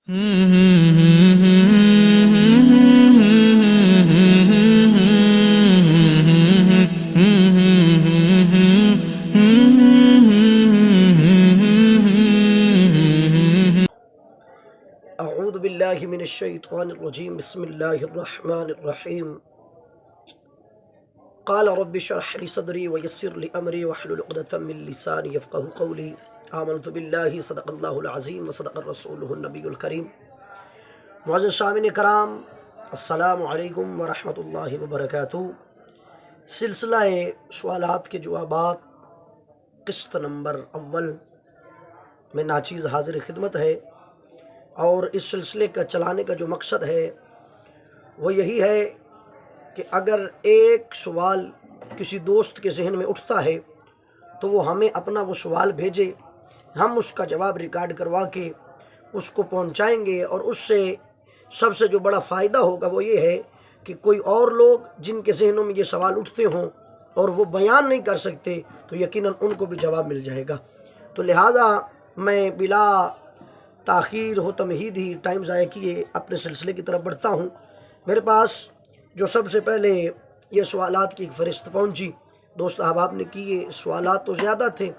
اعوذ باللہ من الشیطان الرجیم بسم اللہ الرحمن الرحیم قال رب اشرح لي صدری ویسر لي امری واحلل عقدۃ من لسانی یفقهوا قولی آمنت باللہ صدق اللہ العظیم وصدق رسولہ النبی الکریم۔ معزز سامعین کرام، السلام علیکم ورحمۃ اللہ وبرکاتہ۔ سلسلہ سوالات کے جوابات قسط نمبر اول میں ناچیز حاضر خدمت ہے، اور اس سلسلے کا چلانے کا جو مقصد ہے وہ یہی ہے کہ اگر ایک سوال کسی دوست کے ذہن میں اٹھتا ہے تو وہ ہمیں اپنا وہ سوال بھیجے، ہم اس کا جواب ریکارڈ کروا کے اس کو پہنچائیں گے، اور اس سے سب سے جو بڑا فائدہ ہوگا وہ یہ ہے کہ کوئی اور لوگ جن کے ذہنوں میں یہ سوال اٹھتے ہوں اور وہ بیان نہیں کر سکتے تو یقیناً ان کو بھی جواب مل جائے گا۔ تو لہٰذا میں بلا تاخیر ہو تمہید ہی ٹائم ضائع کیے اپنے سلسلے کی طرف بڑھتا ہوں۔ میرے پاس جو سب سے پہلے یہ سوالات کی ایک فہرست پہنچی، دوست احباب نے کی، یہ سوالات تو زیادہ تھے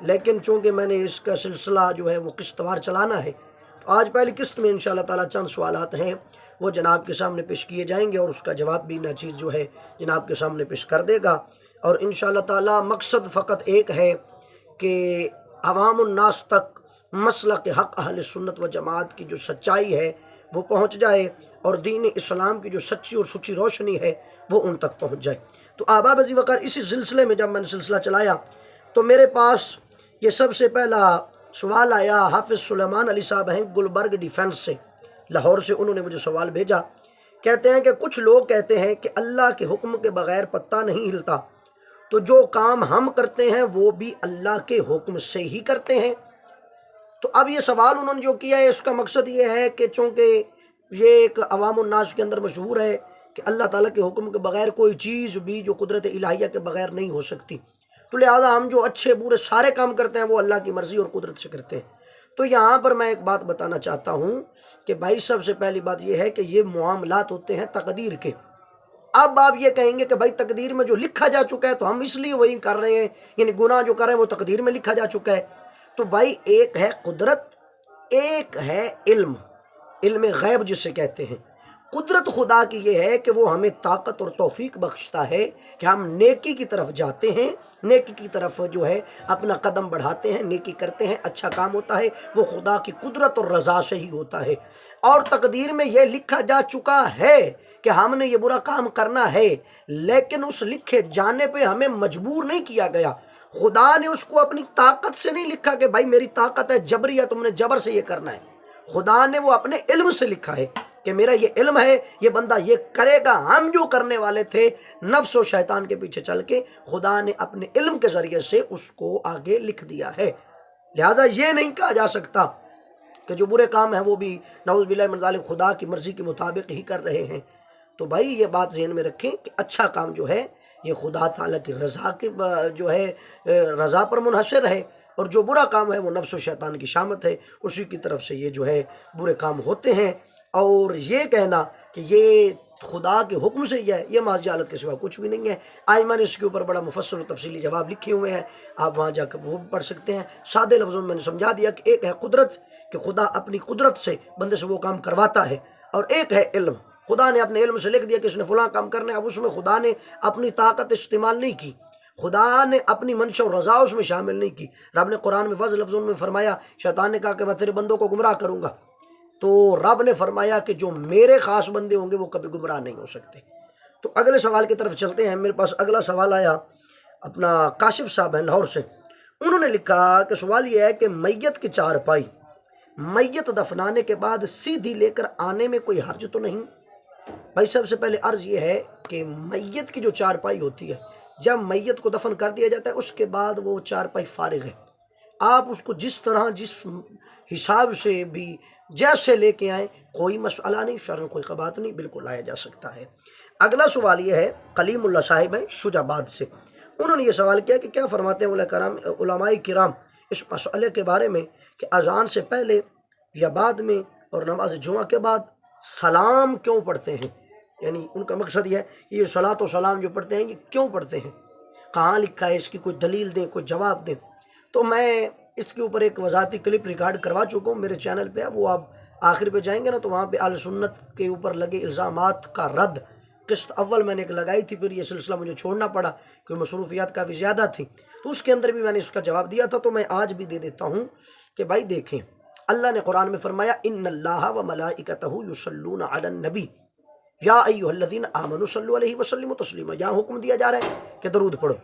لیکن چونکہ میں نے اس کا سلسلہ جو ہے وہ قسط وار چلانا ہے، تو آج پہلی قسط میں انشاءاللہ تعالیٰ چند سوالات ہیں وہ جناب کے سامنے پیش کیے جائیں گے، اور اس کا جواب بھی ناچیز جو ہے جناب کے سامنے پیش کر دے گا۔ اور انشاءاللہ تعالیٰ مقصد فقط ایک ہے کہ عوام الناس تک مسلک حق اہل سنت و جماعت کی جو سچائی ہے وہ پہنچ جائے، اور دین اسلام کی جو سچی اور سچی روشنی ہے وہ ان تک پہنچ جائے۔ تو احباب عزیز وقار، اسی سلسلے میں جب میں نے سلسلہ چلایا تو میرے پاس یہ سب سے پہلا سوال آیا۔ حافظ سلیمان علی صاحب ہیں گلبرگ ڈیفنس سے، لاہور سے، انہوں نے مجھے سوال بھیجا۔ کہتے ہیں کہ کچھ لوگ کہتے ہیں کہ اللہ کے حکم کے بغیر پتہ نہیں ہلتا، تو جو کام ہم کرتے ہیں وہ بھی اللہ کے حکم سے ہی کرتے ہیں۔ تو اب یہ سوال انہوں نے جو کیا ہے اس کا مقصد یہ ہے کہ چونکہ یہ ایک عوام الناس کے اندر مشہور ہے کہ اللہ تعالیٰ کے حکم کے بغیر کوئی چیز بھی جو قدرت الہیہ کے بغیر نہیں ہو سکتی، تو لہذا ہم جو اچھے برے سارے کام کرتے ہیں وہ اللہ کی مرضی اور قدرت سے کرتے ہیں۔ تو یہاں پر میں ایک بات بتانا چاہتا ہوں کہ بھائی سب سے پہلی بات یہ ہے کہ یہ معاملات ہوتے ہیں تقدیر کے۔ اب آپ یہ کہیں گے کہ بھائی تقدیر میں جو لکھا جا چکا ہے تو ہم اس لیے وہی کر رہے ہیں، یعنی گناہ جو کر رہے ہیں وہ تقدیر میں لکھا جا چکا ہے۔ تو بھائی ایک ہے قدرت، ایک ہے علم، علم غیب جسے کہتے ہیں۔ قدرت خدا کی یہ ہے کہ وہ ہمیں طاقت اور توفیق بخشتا ہے کہ ہم نیکی کی طرف جاتے ہیں، نیکی کی طرف جو ہے اپنا قدم بڑھاتے ہیں، نیکی کرتے ہیں، اچھا کام ہوتا ہے، وہ خدا کی قدرت اور رضا سے ہی ہوتا ہے۔ اور تقدیر میں یہ لکھا جا چکا ہے کہ ہم نے یہ برا کام کرنا ہے، لیکن اس لکھے جانے پہ ہمیں مجبور نہیں کیا گیا۔ خدا نے اس کو اپنی طاقت سے نہیں لکھا کہ بھائی میری طاقت ہے جبری ہے، تم نے جبر سے یہ کرنا ہے۔ خدا نے وہ اپنے علم سے لکھا ہے کہ میرا یہ علم ہے، یہ بندہ یہ کرے گا۔ ہم جو کرنے والے تھے نفس و شیطان کے پیچھے چل کے، خدا نے اپنے علم کے ذریعے سے اس کو آگے لکھ دیا ہے۔ لہٰذا یہ نہیں کہا جا سکتا کہ جو برے کام ہیں وہ بھی نعوذ باللہ من ذالک خدا کی مرضی کے مطابق ہی کر رہے ہیں۔ تو بھائی یہ بات ذہن میں رکھیں کہ اچھا کام جو ہے یہ خدا تعالیٰ کی رضا کے جو ہے رضا پر منحصر ہے، اور جو برا کام ہے وہ نفس و شیطان کی شامت ہے، اسی کی طرف سے یہ جو ہے برے کام ہوتے ہیں۔ اور یہ کہنا کہ یہ خدا کے حکم سے ہی ہے، یہ محض جہالت کے سوا کچھ بھی نہیں ہے۔ آئمہ نے اس کے اوپر بڑا مفصل و تفصیلی جواب لکھے ہوئے ہیں، آپ وہاں جا کر وہ بھی پڑھ سکتے ہیں۔ سادے لفظوں میں نے سمجھا دیا کہ ایک ہے قدرت کہ خدا اپنی قدرت سے بندے سے وہ کام کرواتا ہے، اور ایک ہے علم، خدا نے اپنے علم سے لکھ دیا کہ اس نے فلاں کام کرنا ہے۔ اب اس میں خدا نے اپنی طاقت استعمال نہیں کی، خدا نے اپنی منشا و رضا اس میں شامل نہیں کی۔ رب نے قرآن میں فضل لفظوں میں فرمایا، شیطان نے کہا کہ میں تیرے بندوں کو گمراہ کروں گا، تو رب نے فرمایا کہ جو میرے خاص بندے ہوں گے وہ کبھی گمراہ نہیں ہو سکتے۔ تو اگلے سوال کی طرف چلتے ہیں۔ میرے پاس اگلا سوال آیا، اپنا کاشف صاحب ہیں لاہور سے، انہوں نے لکھا کہ سوال یہ ہے کہ میت کی چارپائی میت دفنانے کے بعد سیدھی لے کر آنے میں کوئی حرج تو نہیں؟ بھائی سب سے پہلے عرض یہ ہے کہ میت کی جو چارپائی ہوتی ہے، جب میت کو دفن کر دیا جاتا ہے اس کے بعد وہ چارپائی فارغ ہے، آپ اس کو جس طرح جس حساب سے بھی جیسے لے کے آئیں کوئی مسئلہ نہیں، شرعاً کوئی قباحت نہیں، بالکل لایا جا سکتا ہے۔ اگلا سوال یہ ہے، کلیم اللہ صاحب ہیں شجاع آباد سے، انہوں نے یہ سوال کیا کہ کیا فرماتے ہیں علماء کرام اس مسئلے کے بارے میں کہ اذان سے پہلے یا بعد میں اور نماز جمعہ کے بعد سلام کیوں پڑھتے ہیں، یعنی ان کا مقصد یہ ہے کہ یہ صلاۃ و سلام جو پڑھتے ہیں یہ کیوں پڑھتے ہیں، کہاں لکھا ہے، اس کی کوئی دلیل دیں، کوئی جواب دیں۔ تو میں اس کے اوپر ایک وضاحتی کلپ ریکارڈ کروا چکا ہوں، میرے چینل پہ ہے، وہ آپ آخر پہ جائیں گے نا تو وہاں پہ اہل سنت کے اوپر لگے الزامات کا رد قسط اول میں نے ایک لگائی تھی، پھر یہ سلسلہ مجھے چھوڑنا پڑا کیونکہ مصروفیات کافی زیادہ تھیں، تو اس کے اندر بھی میں نے اس کا جواب دیا تھا، تو میں آج بھی دے دیتا ہوں کہ بھائی دیکھیں، اللہ نے قرآن میں فرمایا ان اللہ و ملائکتہ یصلون علی النبی یا ایھا الذین آمنوا صلوا علیہ وسلموا تسلیما، یہاں حکم دیا جا رہا ہے کہ درود پڑھو۔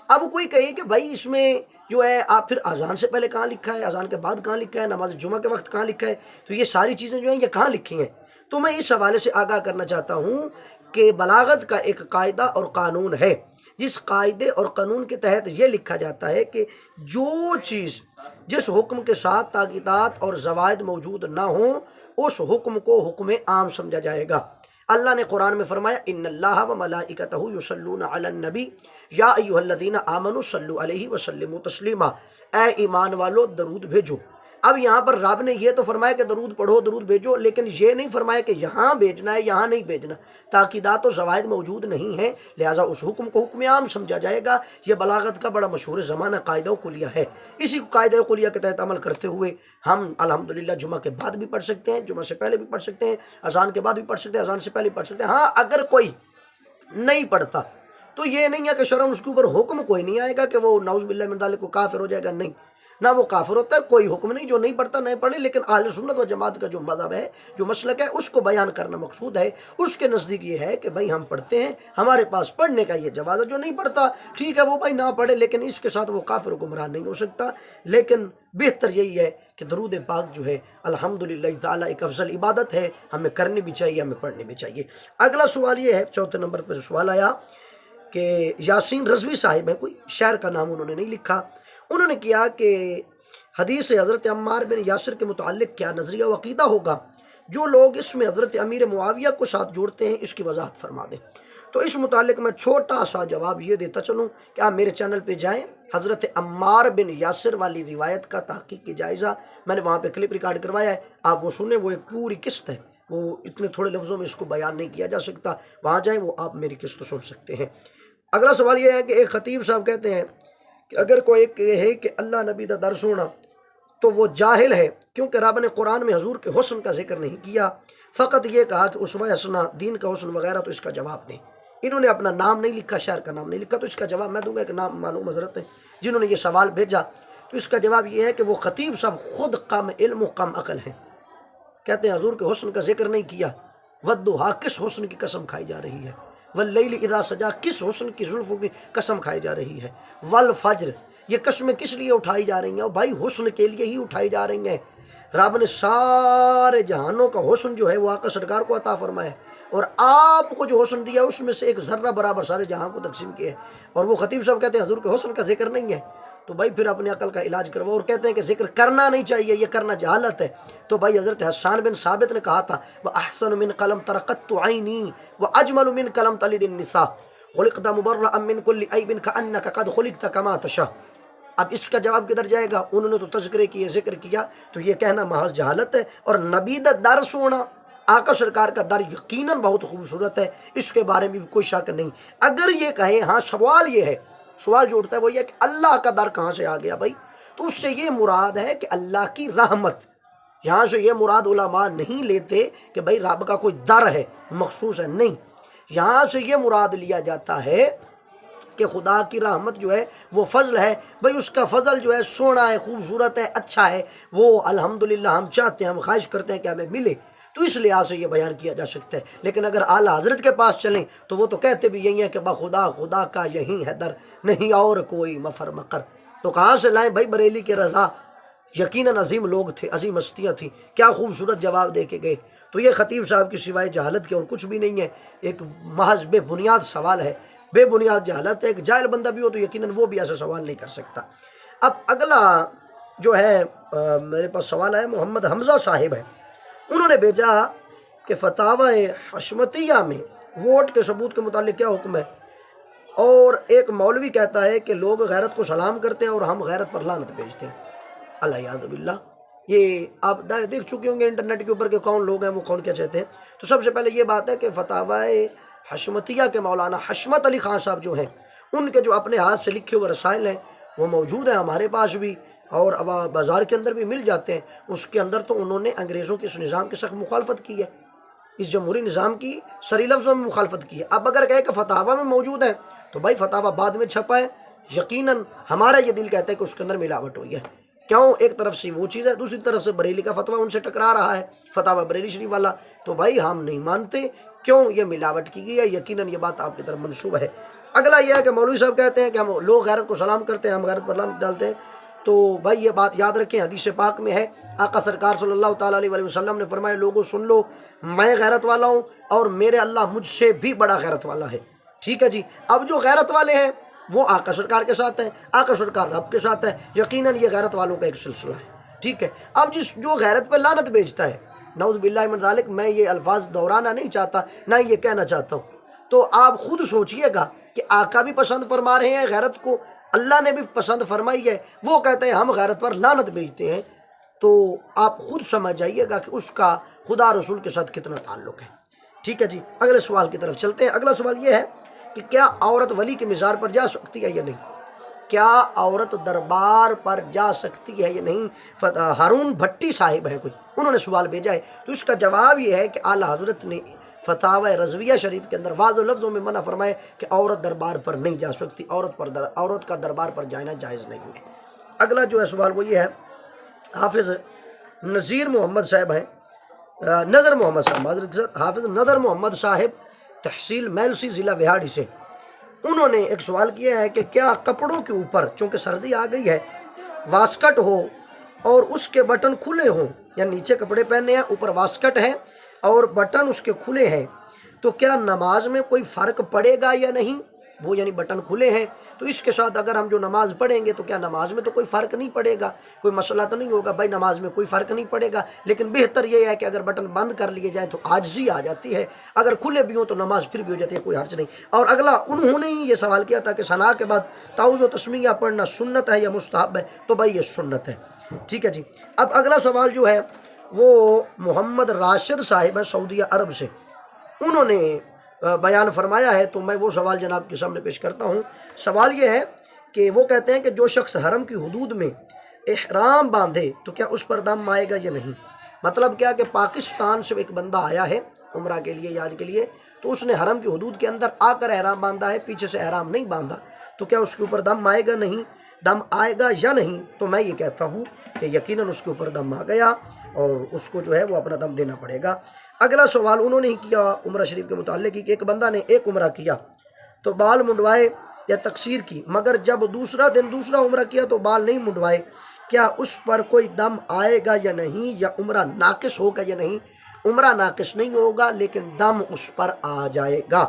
اب کوئی کہے کہ بھائی اس میں جو ہے آپ پھر اذان سے پہلے کہاں لکھا ہے، اذان کے بعد کہاں لکھا ہے، نماز جمعہ کے وقت کہاں لکھا ہے، تو یہ ساری چیزیں جو ہیں یہ کہاں لکھی ہیں؟ تو میں اس حوالے سے آگاہ کرنا چاہتا ہوں کہ بلاغت کا ایک قاعدہ اور قانون ہے، جس قاعدے اور قانون کے تحت یہ لکھا جاتا ہے کہ جو چیز جس حکم کے ساتھ تاکیدات اور زوائد موجود نہ ہوں اس حکم کو حکم عام سمجھا جائے گا۔ اللہ نے قرآن میں فرمایا ان اللہ و ملائکتہ یصلون علی النبی یا ایھا الذین آمنوا صلوا علیہ وسلموا تسلیما، اے ایمان والو درود بھیجو۔ اب یہاں پر رب نے یہ تو فرمایا کہ درود پڑھو، درود بھیجو، لیکن یہ نہیں فرمایا کہ یہاں بھیجنا ہے یہاں نہیں بھیجنا، تاکیدات و زوائد موجود نہیں ہیں، لہٰذا اس حکم کو حکم عام سمجھا جائے گا۔ یہ بلاغت کا بڑا مشہور زمانہ قاعدہ و کلیہ ہے، اسی قاعدہ و کلیہ کے تحت عمل کرتے ہوئے ہم الحمدللہ جمعہ کے بعد بھی پڑھ سکتے ہیں، جمعہ سے پہلے بھی پڑھ سکتے ہیں، اذان کے بعد بھی پڑھ سکتے ہیں، اذان سے پہلے بھی پڑھ سکتے ہیں۔ ہاں اگر کوئی نہیں پڑھتا تو یہ نہیں ہے کہ شرعاً اس کے اوپر حکم کوئی نہیں آئے گا کہ وہ نعوذ باللہ من ذالک کو کافر ہو جائے گا، نہیں، نہ وہ کافر ہوتا ہے، کوئی حکم نہیں، جو نہیں پڑھتا نہیں پڑھے، لیکن اہل سنت و جماعت کا جو مذہب ہے، جو مسلک ہے، اس کو بیان کرنا مقصود ہے۔ اس کے نزدیک یہ ہے کہ بھائی ہم پڑھتے ہیں، ہمارے پاس پڑھنے کا یہ جواز ہے، جو نہیں پڑھتا ٹھیک ہے وہ بھائی نہ پڑھے، لیکن اس کے ساتھ وہ کافر و گمراہ نہیں ہو سکتا۔ لیکن بہتر یہی ہے کہ درود پاک جو ہے الحمدللہ تعالیٰ ایک افضل عبادت ہے، ہمیں کرنی بھی چاہیے، ہمیں پڑھنی بھی چاہیے۔ اگلا سوال یہ ہے، چوتھے نمبر پر سوال آیا کہ یاسین رضوی صاحب ہیں، کوئی شہر کا نام انہوں نے نہیں لکھا، انہوں نے کیا کہ حدیث حضرت عمار بن یاسر کے متعلق کیا نظریہ و عقیدہ ہوگا، جو لوگ اس میں حضرت امیر معاویہ کو ساتھ جوڑتے ہیں، اس کی وضاحت فرما دیں۔ تو اس متعلق میں چھوٹا سا جواب یہ دیتا چلوں کہ آپ میرے چینل پہ جائیں، حضرت عمار بن یاسر والی روایت کا تحقیق کی جائزہ میں نے وہاں پہ کلپ ریکارڈ کروایا ہے، آپ وہ سنیں، وہ ایک پوری قسط ہے، وہ اتنے تھوڑے لفظوں میں اس کو بیان نہیں کیا جا سکتا، وہاں جائیں وہ آپ میری قسط سن سکتے ہیں۔ اگلا سوال یہ ہے کہ ایک خطیب صاحب کہتے ہیں کہ اگر کوئی کہے کہ اللہ نبی دا در سونا تو وہ جاہل ہے، کیونکہ رب نے قرآن میں حضور کے حسن کا ذکر نہیں کیا، فقط یہ کہا کہ اسوہ حسنہ دین کا حسن وغیرہ، تو اس کا جواب دیں۔ انہوں نے اپنا نام نہیں لکھا، شہر کا نام نہیں لکھا، تو اس کا جواب میں دوں گا کہ نام معلوم حضرت ہے جنہوں نے یہ سوال بھیجا، تو اس کا جواب یہ ہے کہ وہ خطیب صاحب خود کم علم و کم عقل ہیں، کہتے ہیں حضور کے حسن کا ذکر نہیں کیا، والضحیٰ کس حسن کی قسم کھائی جا رہی ہے، واللیل اذا سجا کس حسن کی زلفوں کی قسم کھائی جا رہی ہے، والفجر یہ قسمیں کس لیے اٹھائی جا رہی ہیں، اور بھائی حسن کے لیے ہی اٹھائی جا رہی ہیں۔ رب نے سارے جہانوں کا حسن جو ہے وہ آقا سرکار کو عطا فرمایا ہے، اور آپ کو جو حسن دیا اس میں سے ایک ذرہ برابر سارے جہاں کو تقسیم کیا ہے، اور وہ خطیب صاحب کہتے ہیں حضور کے حسن کا ذکر نہیں ہے، تو بھائی پھر اپنے عقل کا علاج کرو، اور کہتے ہیں کہ ذکر کرنا نہیں چاہیے، یہ کرنا جہالت ہے۔ تو بھائی حضرت حسان بن ثابت نے کہا تھا وَأَحْسَنُ مِنْ قَلَمْ تَرَقَتُّ عَيْنِي وَأَجْمَلُ مِنْ قَلَمْ تَلِدِ النِّسَاء خُلِقْتَ مُبَرَّأً مِنْ كُلِّ عَيْبٍ كَأَنَّكَ قَدْ خُلِقْتَ كَمَا تَشَاءُ۔ اب اس کا جواب کدھر جائے گا؟ انہوں نے تو تذکرے کیے، ذکر کیا، تو یہ کہنا محض جہالت ہے۔ اور نبی دا در سونا، آقا سرکار کا در یقیناً بہت خوبصورت ہے، اس کے بارے میں بھی کوئی شک نہیں۔ اگر یہ کہیں ہاں سوال یہ ہے، سوال جو اٹھتا ہے وہ یہ کہ اللہ کا در کہاں سے آ گیا بھائی، تو اس سے یہ مراد ہے کہ اللہ کی رحمت، یہاں سے یہ مراد علماء نہیں لیتے کہ بھائی رب کا کوئی در ہے مخصوص ہے، نہیں، یہاں سے یہ مراد لیا جاتا ہے کہ خدا کی رحمت جو ہے وہ فضل ہے، بھئی اس کا فضل جو ہے سونا ہے، خوبصورت ہے، اچھا ہے، وہ الحمدللہ ہم چاہتے ہیں، ہم خواہش کرتے ہیں کہ ہمیں ملے، تو اس لحاظ سے یہ بیان کیا جا سکتا ہے۔ لیکن اگر اعلیٰ حضرت کے پاس چلیں تو وہ تو کہتے بھی یہی ہیں کہ بخدا خدا کا یہی ہے در، نہیں اور کوئی مفر مقر، تو کہاں سے لائیں بھائی؟ بریلی کے رضا یقیناً عظیم لوگ تھے، عظیم ہستیاں تھیں، کیا خوبصورت جواب دے کے گئے۔ تو یہ خطیب صاحب کی سوائے جہالت کے اور کچھ بھی نہیں ہے، ایک محض بے بنیاد سوال ہے، بے بنیاد جہالت ہے۔ ایک جاہل بندہ بھی ہو تو یقیناً وہ بھی ایسا سوال نہیں کر سکتا۔ اب اگلا جو ہے میرے پاس سوال ہے، محمد حمزہ صاحب ہے، انہوں نے بھیجا کہ فتاوی حشمتیہ میں ووٹ کے ثبوت کے متعلق کیا حکم ہے، اور ایک مولوی کہتا ہے کہ لوگ غیرت کو سلام کرتے ہیں اور ہم غیرت پر لعنت بھیجتے ہیں، الیاذ باللہ۔ یہ آپ دیکھ چکے ہوں گے انٹرنیٹ کے اوپر کہ کون لوگ ہیں، وہ کون کیا چاہتے ہیں۔ تو سب سے پہلے یہ بات ہے کہ فتاوی حشمتیہ کے مولانا حشمت علی خان صاحب جو ہیں، ان کے جو اپنے ہاتھ سے لکھے ہوئے رسائل ہیں وہ موجود ہیں ہمارے پاس بھی، اور بازار کے اندر بھی مل جاتے ہیں۔ اس کے اندر تو انہوں نے انگریزوں کے اس نظام کی سخت مخالفت کی ہے، اس جمہوری نظام کی سری لفظوں میں مخالفت کی ہے۔ اب اگر کہے کہ فتاوی میں موجود ہے تو بھائی فتاوی بعد میں چھپا ہے، یقیناً ہمارا یہ دل کہتا ہے کہ اس کے اندر ملاوٹ ہوئی ہے۔ کیوں؟ ایک طرف سے وہ چیز ہے، دوسری طرف سے بریلی کا فتویٰ ان سے ٹکرا رہا ہے، فتاوی بریلی شریف والا، تو بھائی ہم نہیں مانتے، کیوں؟ یہ ملاوٹ کی گئی ہے، یقیناً یہ بات آپ کی طرف منسوب ہے۔ اگلا یہ ہے کہ مولوی صاحب کہتے ہیں کہ ہم لوگ غیرت کو سلام کرتے ہیں، ہم غیرت پر لعنت ڈالتے ہیں۔ تو بھائی یہ بات یاد رکھیں، حدیث پاک میں ہے، آقا سرکار صلی اللہ تعالیٰ علیہ وسلم نے فرمایا، لوگوں سن لو، میں غیرت والا ہوں اور میرے اللہ مجھ سے بھی بڑا غیرت والا ہے۔ ٹھیک ہے جی، اب جو غیرت والے ہیں وہ آقا سرکار کے ساتھ ہیں، آقا سرکار رب کے ساتھ ہے، یقیناً یہ غیرت والوں کا ایک سلسلہ ہے۔ ٹھیک ہے، اب جو غیرت پہ لعنت بیچتا ہے، نعوذ باللہ من ذالک، میں یہ الفاظ دہرانا نہیں چاہتا، نہ یہ کہنا چاہتا ہوں، تو آپ خود سوچئے گا کہ آقا بھی پسند فرما رہے ہیں غیرت کو، اللہ نے بھی پسند فرمائی ہے، وہ کہتے ہیں ہم غیرت پر لعنت بیچتے ہیں، تو آپ خود سمجھ جائیے گا کہ اس کا خدا رسول کے ساتھ کتنا تعلق ہے۔ ٹھیک ہے جی، اگلے سوال کی طرف چلتے ہیں۔ اگلا سوال یہ ہے کہ کیا عورت ولی کے مزار پر جا سکتی ہے یا نہیں؟ کیا عورت دربار پر جا سکتی ہے یا نہیں؟ ہارون بھٹی صاحب ہیں کوئی، انہوں نے سوال بھیجا ہے، تو اس کا جواب یہ ہے کہ اعلیٰ حضرت نے فتاوی رضویہ شریف کے اندر واضح لفظوں میں منع فرمائے کہ عورت دربار پر نہیں جا سکتی، عورت کا دربار پر جانا جائز نہیں ہے۔ اگلا جو ہے سوال وہ یہ ہے، حافظ نذیر محمد صاحب ہیں، نظر محمد صاحب، حافظ نظر محمد صاحب تحصیل میلسی ضلع وہاڑی سے، انہوں نے ایک سوال کیا ہے کہ کیا کپڑوں کے اوپر، چونکہ سردی آ گئی ہے، واسکٹ ہو اور اس کے بٹن کھلے ہوں، یا نیچے کپڑے پہننے ہیں اوپر واسکٹ ہے اور بٹن اس کے کھلے ہیں، تو کیا نماز میں کوئی فرق پڑے گا یا نہیں؟ وہ یعنی بٹن کھلے ہیں تو اس کے ساتھ اگر ہم جو نماز پڑھیں گے تو کیا نماز میں تو کوئی فرق نہیں پڑے گا؟ کوئی مسئلہ تو نہیں ہوگا بھائی، نماز میں کوئی فرق نہیں پڑے گا، لیکن بہتر یہ ہے کہ اگر بٹن بند کر لیے جائیں تو عاجزی آ جاتی ہے، اگر کھلے بھی ہوں تو نماز پھر بھی ہو جاتی ہے، کوئی حرج نہیں۔ اور اگلا انہوں نے ہی یہ سوال کیا تھا کہ ثنا کے بعد تعوذ و تسمیہ پڑھنا سنت ہے یا مستحب ہے؟ تو بھائی یہ سنت ہے۔ ٹھیک ہے جی، اب اگلا سوال جو ہے وہ محمد راشد صاحب ہیں سعودیہ عرب سے، انہوں نے بیان فرمایا ہے، تو میں وہ سوال جناب کے سامنے پیش کرتا ہوں۔ سوال یہ ہے کہ وہ کہتے ہیں کہ جو شخص حرم کی حدود میں احرام باندھے تو کیا اس پر دم آئے گا یا نہیں؟ مطلب کیا کہ پاکستان سے ایک بندہ آیا ہے عمرہ کے لیے یا حج کے لیے، تو اس نے حرم کی حدود کے اندر آ کر احرام باندھا ہے، پیچھے سے احرام نہیں باندھا، تو کیا اس کے اوپر دم آئے گا نہیں؟ دم آئے گا یا نہیں؟ تو میں یہ کہتا ہوں کہ یقیناً اس کے اوپر دم آ گیا اور اس کو جو ہے وہ اپنا دم دینا پڑے گا۔ اگلا سوال انہوں نے کیا عمرہ شریف کے متعلق کہ ایک بندہ نے ایک عمرہ کیا تو بال منڈوائے یا تقصیر کی، مگر جب دوسرا عمرہ کیا تو بال نہیں منڈوائے، کیا اس پر کوئی دم آئے گا یا نہیں، یا عمرہ ناقص ہوگا یا نہیں؟ عمرہ ناقص نہیں ہوگا لیکن دم اس پر آ جائے گا۔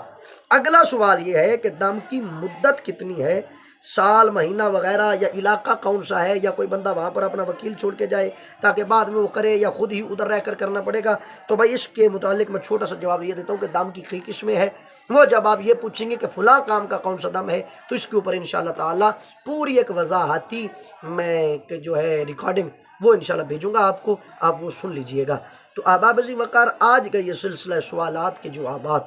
اگلا سوال یہ ہے کہ دم کی مدت کتنی ہے، سال، مہینہ وغیرہ، یا علاقہ کون سا ہے، یا کوئی بندہ وہاں پر اپنا وکیل چھوڑ کے جائے تاکہ بعد میں وہ کرے، یا خود ہی ادھر رہ کر کرنا پڑے گا؟ تو بھائی اس کے متعلق میں چھوٹا سا جواب یہ دیتا ہوں کہ دم کی کئی قسمیں ہیں، وہ جب آپ یہ پوچھیں گے کہ فلاں کام کا کون سا دم ہے تو اس کے اوپر انشاءاللہ تعالی پوری ایک وضاحتی میں جو ہے ریکارڈنگ وہ انشاءاللہ بھیجوں گا آپ کو، آپ وہ سن لیجئے گا۔ تو احباب عزیز وقار، آج کا یہ سلسلہ سوالات کے جوابات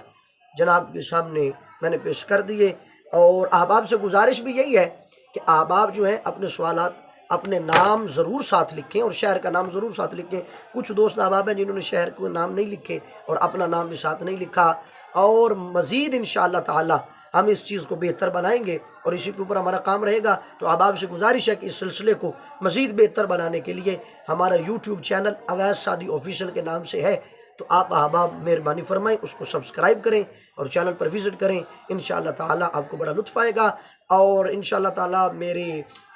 جناب کے سامنے میں نے پیش کر دیے، اور احباب سے گزارش بھی یہی ہے کہ احباب جو ہیں اپنے سوالات اپنے نام ضرور ساتھ لکھیں اور شہر کا نام ضرور ساتھ لکھیں۔ کچھ دوست احباب ہیں جنہوں نے شہر کو نام نہیں لکھے اور اپنا نام بھی ساتھ نہیں لکھا، اور مزید انشاءاللہ تعالی ہم اس چیز کو بہتر بنائیں گے اور اسی کے اوپر ہمارا کام رہے گا۔ تو احباب سے گزارش ہے کہ اس سلسلے کو مزید بہتر بنانے کے لیے ہمارا YouTube channel Owais Saadi official کے نام سے ہے، تو آپ احباب مہربانی فرمائیں اس کو سبسکرائب کریں اور چینل پر وزٹ کریں، انشاءاللہ تعالی آپ کو بڑا لطف آئے گا، اور انشاءاللہ تعالی میرے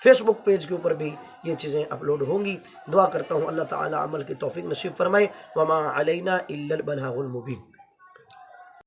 فیس بک پیج کے اوپر بھی یہ چیزیں اپلوڈ ہوں گی۔ دعا کرتا ہوں اللہ تعالی عمل کی توفیق نصیب فرمائے، وما علینا الا البلاغ المبین۔